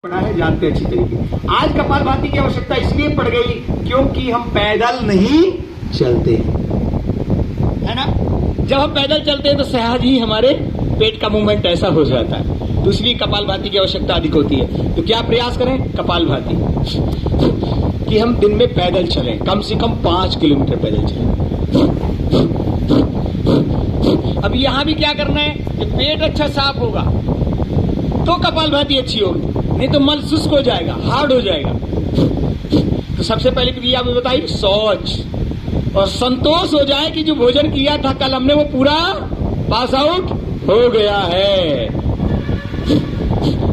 पढ़ा है, जानते अच्छी तरीके। आज कपालभाति की आवश्यकता इसलिए पड़ गई क्योंकि हम पैदल नहीं चलते, है ना। जब हम पैदल चलते हैं तो सहज ही हमारे पेट का मूवमेंट ऐसा हो जाता है, तो इसलिए कपालभाति की आवश्यकता अधिक होती है। तो क्या प्रयास करें कपालभाति कि हम दिन में पैदल चलें, कम से कम 5 किलोमीटर पैदल चलें। अब यहां भी क्या करना है कि पेट अच्छा साफ होगा तो कपालभाति अच्छी होगी, नहीं तो मल शुष्क हो जाएगा, हार्ड हो जाएगा। तो सबसे पहले क्रिया भी बताई शौच, और संतोष हो जाए कि जो भोजन किया था कल हमने वो पूरा पास आउट हो गया है।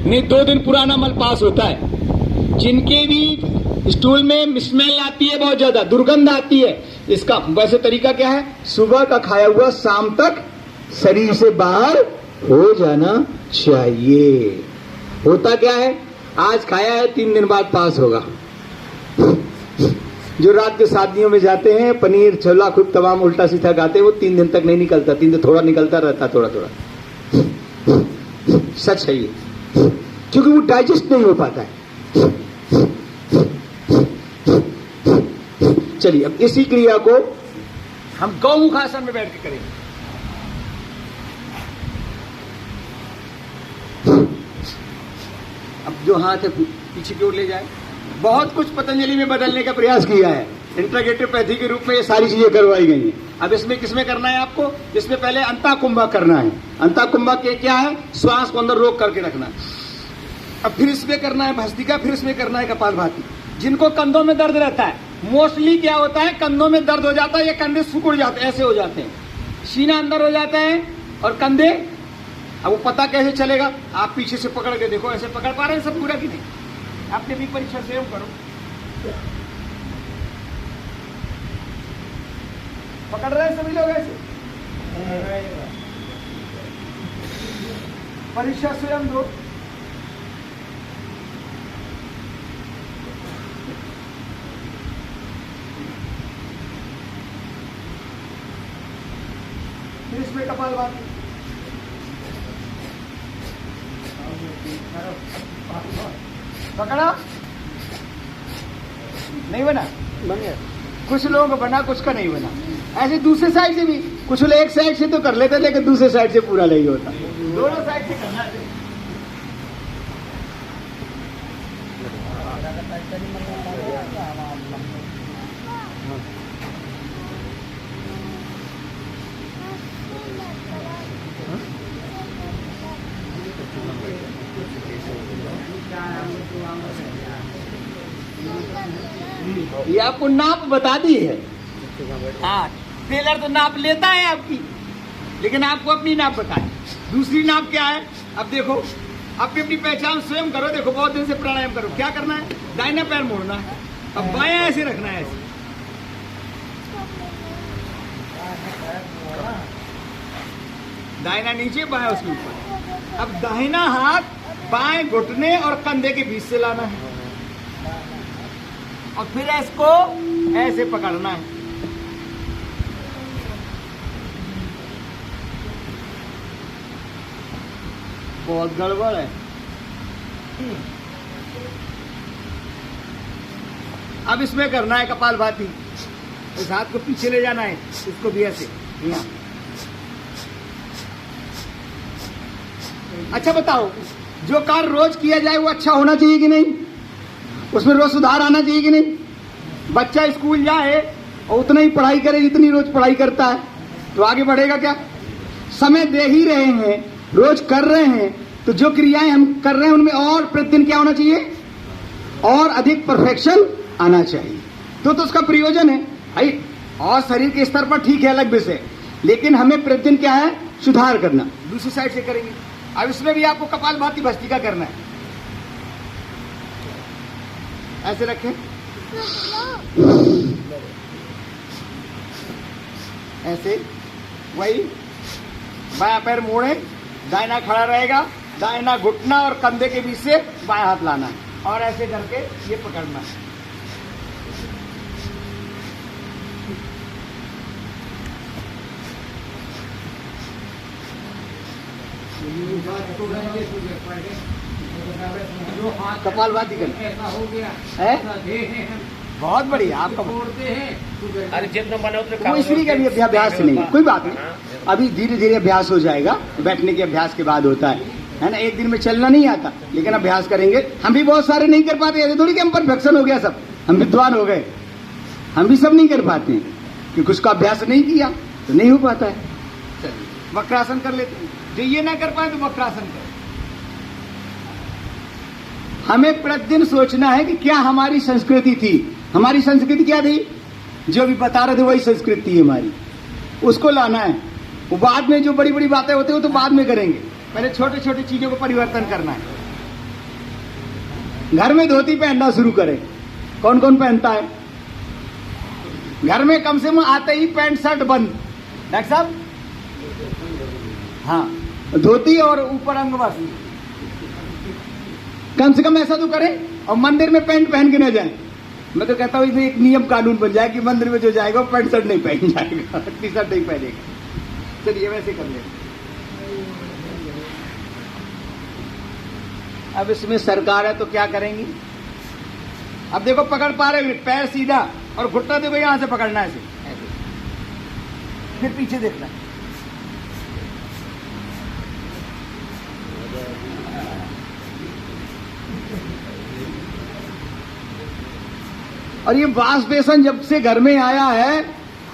नहीं 2 दिन पुराना मल पास होता है। जिनके भी स्टूल में स्मेल आती है, बहुत ज्यादा दुर्गंध आती है, इसका वैसे तरीका क्या है, सुबह का खाया हुआ शाम तक शरीर से बाहर हो जाना चाहिए। होता क्या है, आज खाया है 3 दिन बाद पास होगा। जो रात के शादियों में जाते हैं, पनीर छोला खूब तमाम उल्टा सीधा खाते हैं, वो 3 दिन तक नहीं निकलता, 3 दिन थोड़ा निकलता रहता, थोड़ा थोड़ा। सच है ये, क्योंकि वो डाइजेस्ट नहीं हो पाता है। चलिए अब इसी क्रिया को हम गौमुख आसन में बैठ के करेंगे। अब जो हाथ है पीछे की ओर ले जाए। बहुत कुछ पतंजलि में बदलने का प्रयास किया है, इंटीग्रेटिव पैथी के रूप में ये सारी चीजें करवाई गई हैं। अब इसमें किसमें करना है आपको, इसमें पहले अंताकुंभा करना है। अंताकुंभा के क्या है, श्वास को अंदर रोक करके रखना है। अब फिर इसमें करना है भस्त्रिका, फिर इसमें करना है कपालभाति। जिनको कंधों में दर्द रहता है, मोस्टली क्या होता है, कंधों में दर्द हो जाता है, ये कंधे सिकुड़ जाते हैं, ऐसे हो जाते हैं, सीना अंदर हो जाता है और कंधे। अब वो पता कैसे चलेगा, आप पीछे से पकड़ के देखो, ऐसे पकड़ पा रहे हैं सब पूरा कि नहीं। आपने भी परीक्षा स्वयं करो, पकड़ रहे हैं सभी लोग ऐसे, परीक्षा स्वयं दो। फिर इसमें कपालभाति, पकड़ा नहीं बना, बन गया। कुछ लोगों का बना, कुछ का नहीं बना। ऐसे दूसरे साइड से भी कुछ लोग एक साइड से तो कर लेते, लेकिन दूसरे साइड से पूरा नहीं होता, दोनों साइड से करना चाहिए। ये आपको नाप बता दी है। हाँ, टेलर तो नाप लेता है आपकी, लेकिन आपको अपनी नाप बताए। दूसरी नाप क्या है, अब देखो, अपनी अपनी पहचान स्वयं करो। देखो बहुत दिन से प्राणायाम करो, क्या करना है, दाहिना पैर मोड़ना है, अब बायां ऐसे रखना है, ऐसे दाहिना नीचे बायां उसके ऊपर। अब दाहिना हाथ बाएं घुटने और कंधे के बीच से लाना है और फिर इसको ऐसे पकड़ना है। बहुत गड़बड़ है। अब इसमें करना है कपालभाति। इस हाथ को पीछे ले जाना है, इसको भी ऐसे यहाँ। अच्छा बताओ, जो कार्य रोज किया जाए वो अच्छा होना चाहिए कि नहीं, उसमें रोज सुधार आना चाहिए कि नहीं। बच्चा स्कूल जाए और उतना ही पढ़ाई करे जितनी रोज पढ़ाई करता है, तो आगे बढ़ेगा क्या। समय दे ही रहे हैं, रोज कर रहे हैं, तो जो क्रियाएं हम कर रहे हैं उनमें और प्रतिदिन क्या होना चाहिए, और अधिक परफेक्शन आना चाहिए। तो उसका प्रयोजन है भाई। और शरीर के स्तर पर ठीक है, अलग विषय, लेकिन हमें प्रतिदिन क्या है, सुधार करना। दूसरी साइड से करेंगे। अब इसमें भी आपको कपालभाति भस्त्रिका करना है। ऐसे रखें, ऐसे, वही बायां पैर मोड़े, दाहिना खड़ा रहेगा, दाहिना घुटना और कंधे के बीच से बायां हाथ लाना है और ऐसे करके ये पकड़ना है। कपालभाति करना ऐसा हो गया है। बहुत बढ़िया आपका। बोलते हैं अरे जितना बने उतने वो इसलिए का भी अभ्यास नहीं है, कोई बात नहीं। अभी धीरे धीरे अभ्यास हो जाएगा, बैठने के अभ्यास के बाद होता है ना। एक दिन में चलना नहीं आता, लेकिन अभ्यास करेंगे। हम भी बहुत सारे नहीं कर पाते, ऐसे थोड़ी कि हम परफेक्शन हो गया सब, हम विद्वान हो गए। हम भी सब नहीं कर पाते हैं, क्योंकि उसका अभ्यास नहीं किया तो नहीं हो पाता है। चलिए वक्रासन कर लेते हैं। जो ये ना कर पाए तो वक्रासन करें। हमें प्रतिदिन सोचना है कि क्या हमारी संस्कृति थी। हमारी संस्कृति क्या थी? जो अभी बता रहे थे वही संस्कृति थी हमारी, उसको लाना है। वो बाद में जो बड़ी बड़ी बातें होती है वो तो बाद में करेंगे, पहले छोटे छोटे चीजों को परिवर्तन करना है। घर में धोती पहनना शुरू करें। कौन कौन पहनता है? घर में कम से कम आते ही पैंट शर्ट बंद। डॉक्टर साहब, हाँ, धोती और ऊपर अंगवस्त्र, कम से कम ऐसा तो करें। और मंदिर में पैंट पहन के न जाए। मैं तो कहता हूँ इसमें एक नियम कानून बन जाए कि मंदिर में जो जाएगा वो पैंट शर्ट नहीं पहन जाएगा, टी शर्ट नहीं पहनेगा। चलिए वैसे कर ले। अब इसमें सरकार है तो क्या करेंगी? अब देखो पकड़ पा रहे, पैर सीधा और घुटना देखो यहां से पकड़ना है, ऐसे फिर पीछे देखना। और ये वाश बेसन जब से घर में आया है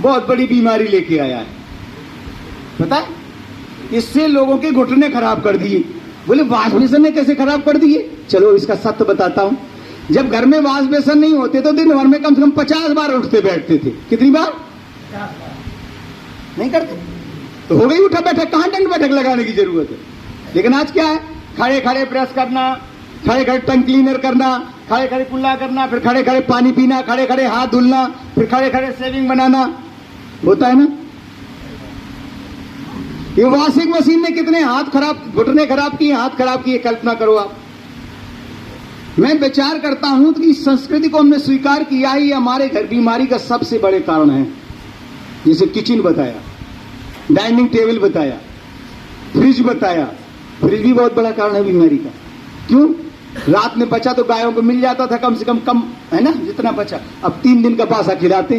बहुत बड़ी बीमारी लेके आया है, पता है? इससे लोगों के घुटने खराब कर दिए। बोले वाश बेसन ने कैसे खराब कर दिए? चलो इसका सत्य बताता हूं। जब घर में वाश बेसन नहीं होते तो दिन भर में कम से कम 50 बार उठते बैठते थे। कितनी बार? नहीं करते तो हो गई उठा बैठक। कहां दंड बैठक लगाने की जरूरत है? लेकिन आज क्या है? खड़े खड़े प्रेस करना, खड़े खड़े टंग क्लीनर करना, खड़े खड़े कुल्ला करना, फिर खड़े खड़े पानी पीना, खड़े खड़े हाथ धुलना, फिर खड़े खड़े सेविंग बनाना। होता है ना? ये वॉशिंग मशीन ने कितने हाथ खराब, घुटने खराब किए, हाथ खराब किए, कल्पना करो आप। मैं विचार करता हूं कि इस संस्कृति को हमने स्वीकार किया ही हमारे घर बीमारी का सबसे बड़े कारण है। जैसे किचन बताया, डाइनिंग टेबल बताया, फ्रिज बताया। फ्रिज भी बहुत बड़ा कारण है बीमारी का। क्यों? रात में बचा तो गायों को मिल जाता था कम से कम, है ना, जितना बचा। अब 3 दिन का पासा खिलाते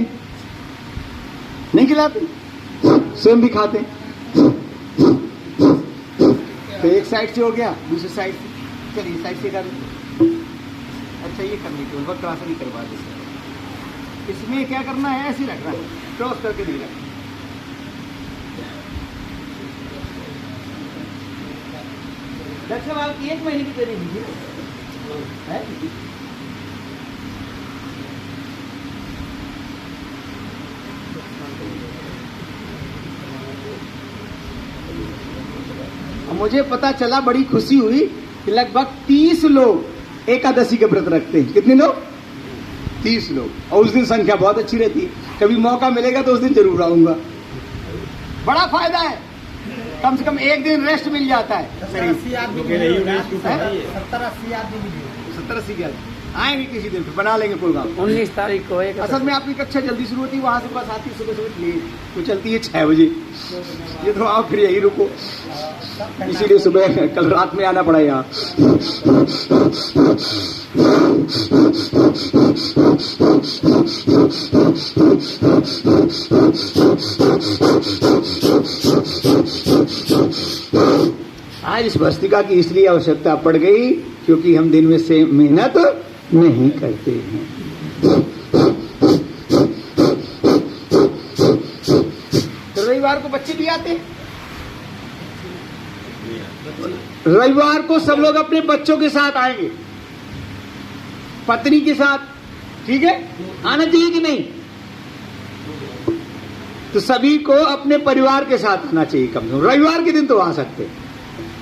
नहीं? खिलाते, स्वयं भी खाते। तो एक साइड से हो गया, दूसरी साइड से। चलिए साइड से कर। अच्छा ये करने के वक्रासन ही करवा देते। इसमें क्या करना है? ऐसे रखना है, क्रॉस करके नहीं रखना। डॉक्टर साहब आपकी 1 महीने की ट्रेनिंग दीजिए है? मुझे पता चला, बड़ी खुशी हुई कि लगभग 30 लोग एकादशी के व्रत रखते हैं। कितने लोग? 30 लोग। और उस दिन संख्या बहुत अच्छी रहती है। कभी मौका मिलेगा तो उस दिन जरूर आऊंगा। बड़ा फायदा है, कम से कम एक दिन रेस्ट मिल जाता है। 70-80 आदमी 70-80 के आएंगे किसी दिन, फिर बना लेंगे प्रोग्राम। 19 तारीख को एक असल में आपकी कक्षा जल्दी शुरू होती है, वहां से बस आती है सुबह सुबह, तो चलती है 6 बजे। ये तो आप फिर यही रुको, इसीलिए सुबह कल रात में आना पड़ा यहाँ। आज इस भस्त्रिका की इसलिए आवश्यकता पड़ गई क्योंकि हम दिन में से मेहनत नहीं करते हैं। तो रविवार को बच्चे भी आते हैं। रविवार को सब लोग अपने बच्चों के साथ आएंगे, पत्नी के साथ। ठीक है, आना चाहिए कि नहीं? तो सभी को अपने परिवार के साथ आना चाहिए। कम से कम रविवार के दिन तो आ सकते।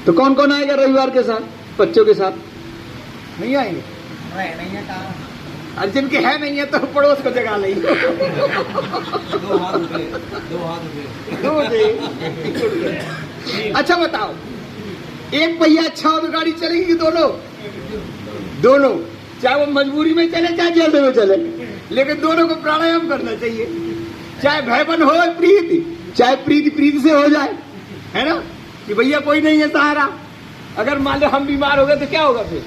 तो कौन कौन आएगा रविवार के साथ? बच्चों के साथ नहीं आएंगे? अर्जुन के है नहीं है तो पड़ोस को जगा लेंगे। 2 हाथ उठे। अच्छा बताओ, एक पहिया अच्छा हो तो गाड़ी चलेगी कि दोनों? दोनों, चाहे वो मजबूरी में चले चाहे जल्दी में चले, लेकिन दोनों को प्राणायाम करना चाहिए। चाहे भयबन हो प्रीति, चाहे प्रीति से हो जाए, है ना, कि भैया कोई नहीं है सहारा, अगर मान लो हम बीमार हो गए तो क्या होगा फिर?